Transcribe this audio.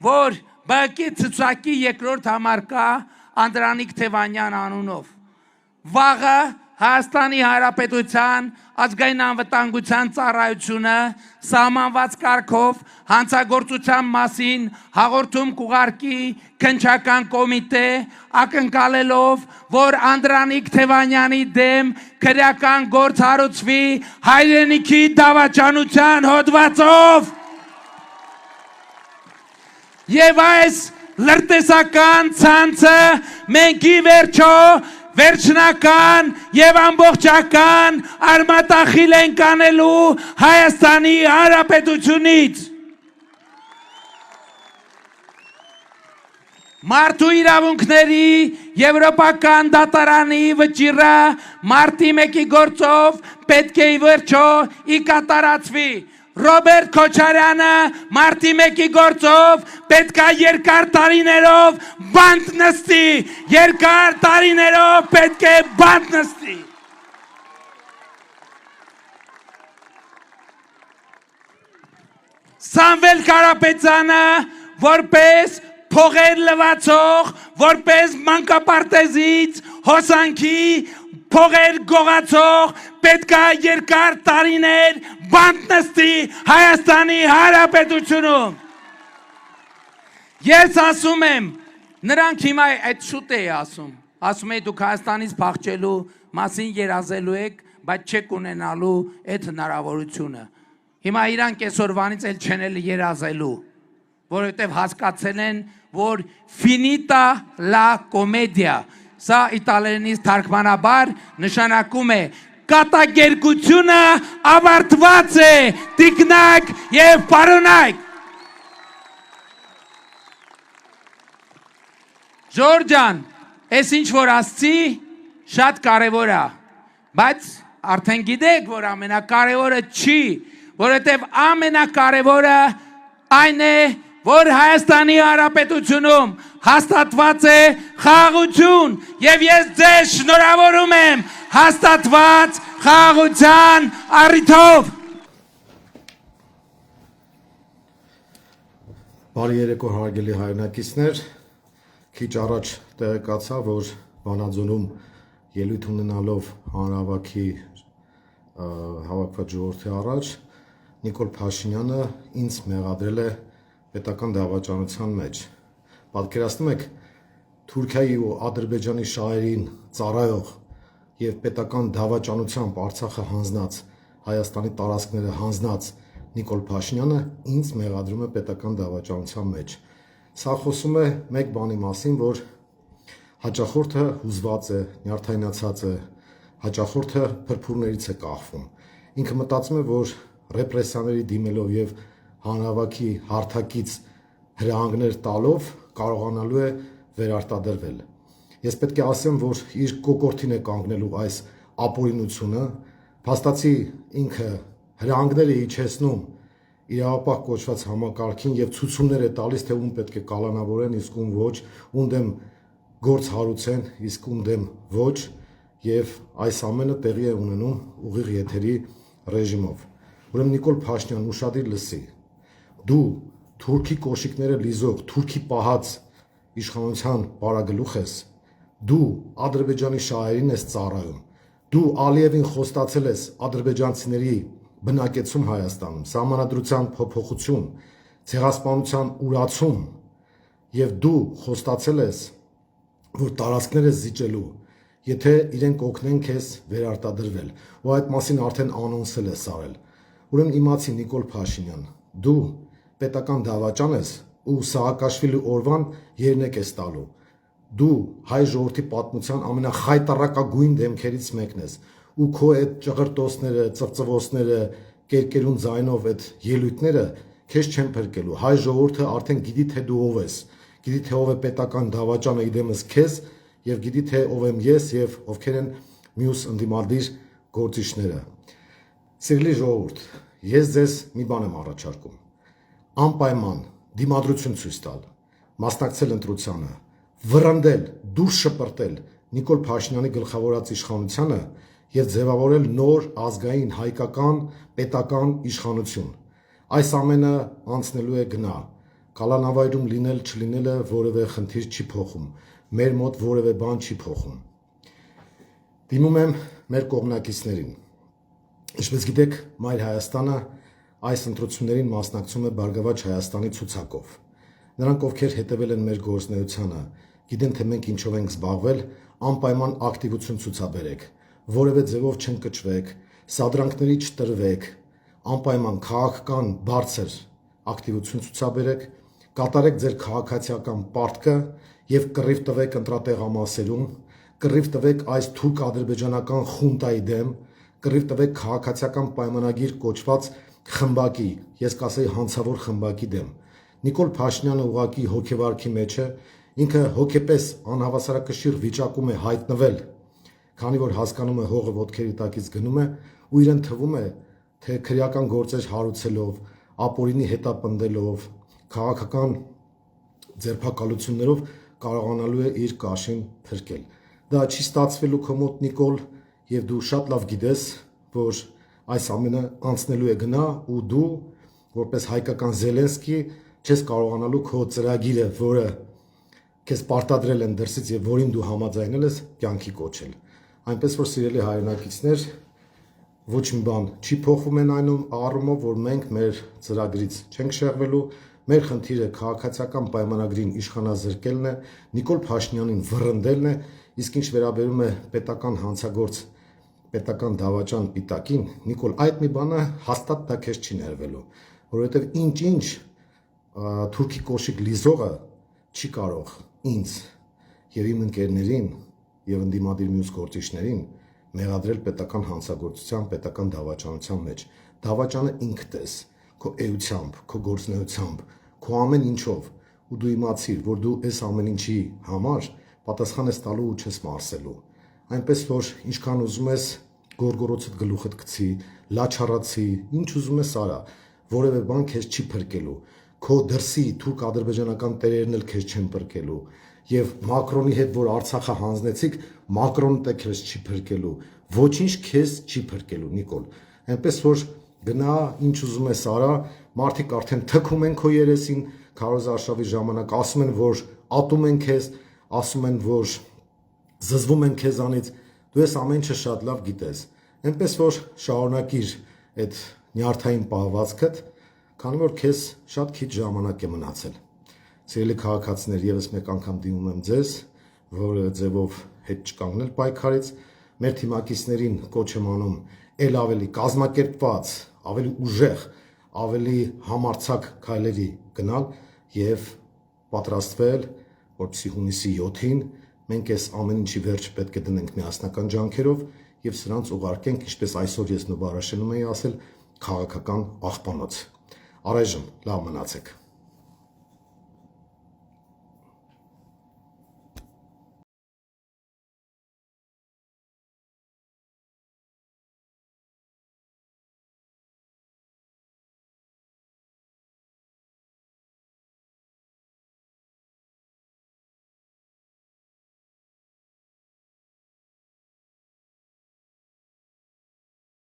որ բակի ցուցակի երկրորդ համարկա Անդրանիկ Թևանյան անունով։ Վաղը Հայաստանի Հանրապետության ազգային անվտանգության ծառայությունը սահմանված կարգով հանցագործության մասին հաղորդում կուղարկի քննչական կոմիտե ակնկալելով, որ Անդրանիկ Թևանյանի դեմ քրեական գործ հարուցվի հայրենիքի դավաճանության հոդվածով։ Եվ այս լրտեսական ցանցը մենք ի վերջո վերջնական եւ ամբողջական արմատախիլ ենք անելու Հայաստանի Հանրապետությունից։ Մարդու իրավունքների Եվրոպական դատարանի վճիռը մարտի 1-ի գործով պետք է ի վերջո կատարածվի։ Ռոբերտ Քոչարյանը մարտի 1-ի գործով պետքա երկար տարիներով բանտ նստի, երկար տարիներով պետք է բանտ նստի։ Սամվել Կարապետյանը որպես փողեր լվացող, որպես մանկապարտեզից հոսանքի փողեր գողացող պետքա երկար տարիներ բանտ նստի Հայաստանի Հանրապետությունում։ Ես ասում եմ, նրանք հիմա այդ շուտ է ասում է դուք Հայաստանից փախչելու մասին երազելու եք, բայց չեք ունենալու այդ հնարավորությունը։ Հիմա իրանք այսօրվանից էլ չեն էլ երազելու, որովհետև հասկացել են, որ finita la commedia, սա իտալերենից թարգմանաբար նշանակում է կատակերգությունը ավարտված է, տիկնակ եւ պարոնայք։ Ժորժան, այս ինչ որ ասցի, շատ կարևոր է, բայց արդեն գիտեք, որ ամենակարևորը չի, որովհետև ամենակարևորը այն է, որ Հայաստանի Հանրապետությունում հաստատված է խաղաղություն եւ ես ձեզ շնորհավորում եմ հաստատված խաղաղության առիթով։ Բարի երեկո հարգելի հայրենակիցներ, քիչ առաջ տեղեկացա, որ Վանաձորում ելույթ ունենալով հանրահավաքի հավաքված ժողովրդի առաջ Նիկոլ Փաշինյանը ինձ մեղադրել է պետական դավաճանության մեջ։ Պատկերացնում եք Թուրքիայի ու Ադրբեջանի շահերին ծառայող եւ պետական դավաճանությամբ Արցախը հանձնած, Հայաստանի տարածքները հանձնած Նիկոլ Փաշինյանը ինձ մեղադրում է պետական դավաճանության մեջ։ Սա խոսում է մեկ բանի մասին, որ հաճախորդը հուզված է, նյարդայնացած է, հաճախորդը փրփուրներից է կախվում։ Ինքը մտածում է, որ ռեպրեսիաների դիմելով եւ հանրահավաքի հարթակից հրահանգներ տալով կարողանալու է վերարտադրվել։ Ես պետք է ասեմ, որ իր կոկորդին է կանգնելու այս ապօրինությունը, փաստացի ինքը հրահանգներ է իջեցնում իրավապահ կոչված համակարգին եւ ցուցումներ է տալիս, թե ում պետք է կալանավորեն, իսկ ում ոչ, ում դեմ գործ հարուցեն, իսկ ում դեմ ոչ, եւ այս ամենը տեղի է ունենում ուղիղ եթերի ռեժիմով։ Ուրեմն Նիկոլ Փաշինյան ուշադիր լսի։ Դու թուրքի կոշիկները լիզող, թուրքի պահած իշխանության պարագլուխ ես, դու ադրբեջանի շահերին ես ծառայում, դու Ալիևին խոստացել ես ադրբեջանցիների բնակեցում Հայաստանում, սահմանադրության փոփոխություն, ցեղասպանության ուրացում, եւ դու խոստացել ես, որ տարածքներ ես զիջելու, եթե իրենք օգնեն քեզ վերարտադրվել, ու այդ մասին արդեն անոնսել ես արել։ Ուրեմն իմացի Նիկոլ Փաշինյան, դու պետական դավաճան ես ու Սահակաշվիլի օրվան երնեք ես տալու։ Դու հայ ժողովրդի պատմության ամենախայտառակագույն դեմքերից մեկն ես ու քո այդ ճղրտոցները, ծվծվոցները, կերկերուն ձայնով այդ ելույթները քեզ չեն փրկելու։ Հայ ժողովուրդը արդեն գիտի թե դու ով ես, գիտի թե ով է պետական դավաճանը իդեմս քեզ եւ գիտի թե ով եմ ես եւ ովքեր են մյուս ընդդիմադիր գործիչները։ Սիրելի ժողովուրդ, ես ձեզ մի բան եմ առաջարկում։ Անպայման դիմադրություն ցույց տալ, մասնակցել ընտրությանը, վռնդել, դուրս շպրտել Նիկոլ Փաշինյանի գլխավորած իշխանությանը եւ ձևավորել նոր ազգային հայկական պետական իշխանություն։ Այս ամենը անցնելու է գնա, Կալանավայրում լինել չլինելը որևէ խնդիր չի փոխում, մեր մոտ որևէ բան չի փոխում։ Դիմում եմ մեր կողմնակիցներին։ Ինչպես գիտեք, Մայր Հայաստանը այս ընտրություններին մասնակցում է Բարգավաճ Հայաստանի ցուցակով։ Նրանք, ովքեր հետևել են մեր գործունեությանը, գիտեն, թե մենք ինչով ենք զբաղվել, անպայման ակտիվություն ցուցաբերեք, որևէ ձևով չընկճվեք, սադրանքների չտրվեք, անպայման քաղաքական բարձր ակտիվություն ցուցաբերեք, կատարեք ձեր քաղաքացիական պարտքը եւ կռիվ տվեք ընտրատեղամասերում, կռիվ տվեք այս թուրք-ադրբեջանական խունտայի դեմ, կռիվ տվեք քաղաքացիական պայմանագիր կոչված խմբակի, ես կասեի հանցավոր խմբակի դեմ։ Նիկոլ Փաշինյանը ուղղակի հոգեվարքի մեջ է, ինքը հոգեպես անհավասարակշիռ վիճակում է հայտնվել, քանի որ հասկանում է հողը ոտքերի տակից գնում է ու իրեն թվում է, թե քրեական գործեր հարուցելով, ապօրինի հետապնդելով, քաղաքական ձերբակալություններով կարողանալու է իր կաշին փրկել։ Դա չի ստացվելու քո մոտ, Նիկոլ, եւ դու շատ լավ գիտես, որ այս ամենը անցնելու է գնա ու դու, որպես հայկական Զելենսկի, չես կարողանալու քո ծրագիրը, որը քեզ պարտադրել են դրսից եւ որին դու համաձայնել ես, կյանքի կոչել։ Այնպես որ, սիրելի հայրենակիցներ, ոչ մի բան չի փոխվում այն առումով, որ մենք մեր ծրագրից չենք շեղվելու, մեր խնդիրը քաղաքացիական պայմանագրին իշխանազրկելն է, Նիկոլ Փաշինյանին վռնդելն է, իսկ ինչ վերաբերում է պետական հանցագործ, պետական դավաճան Պիտակին, Նիկոլ, այդ մի բանը հաստատ դա քեզ չի ներվելու, որովհետև ինչ-ինչ թուրքի կոշիկ լիզողը չի կարող ինձ եւ իմ ընկերներին եւ ընդդիմադիր մյուս գործիչներին մեղադրել պետական հանցագործության, պետական դավաճանության մեջ։ Դավաճանը ինքդ ես, քո էությամբ, քո գործունեությամբ, քո ամեն ինչով, ու դու իմացիր, որ դու այս ամեն ինչի համար պատասխան ես տալու ու չես մարսելու։ Այնպես որ ինչքան ուզում ես գորգորոցդ գլուխդ գցի, լաչառացի, ինչ ուզում ես արա, որևէ բան քեզ չի փրկելու։ Քո դրսի թուրք-ադրբեջանական տերերն էլ քեզ չեն փրկելու։ Եվ Մակրոնի հետ որ Արցախը հանձնեցիք, Մակրոնը դե քեզ չի փրկելու, ոչինչ քեզ չի փրկելու, Նիկոլ։ Այնպես որ գնա, ինչ ուզում ես արա, մարդիկ արդեն թքում են քո երեսին, քարոզարշավի ժամանակ ասում են, որ ատում են քեզ, ասում են, որ զզվում են քեզանից, դու ես ամեն ինչը շատ լավ գիտես։ Այնպես որ շարունակիր այդ նյարդային պահվածքդ, քանի որ քեզ շատ քիչ ժամանակ է մնացել։ Սիրելի քաղաքացիներ, եւս մեկ անգամ դիմում եմ ձեզ, որը ձևով հետ չկանգնել պայքարից, մեր թիմակիցներին կոչ եմ անում ել ավելի կազմակերպված, ավելի ուժեղ, ավելի համարձակ քայլերի գնալ եւ պատրաստվել, որպեսզի հունիսի 7-ին մենք այս ամեն ինչի վերջ պետք է դնենք միասնական ջանքերով եւ սրանց ուղարկենք, ինչպես այսօր ես Նոբարաշենում էի ասել, քաղաքական աղբանոց։ Առայժմ լավ մնացեք։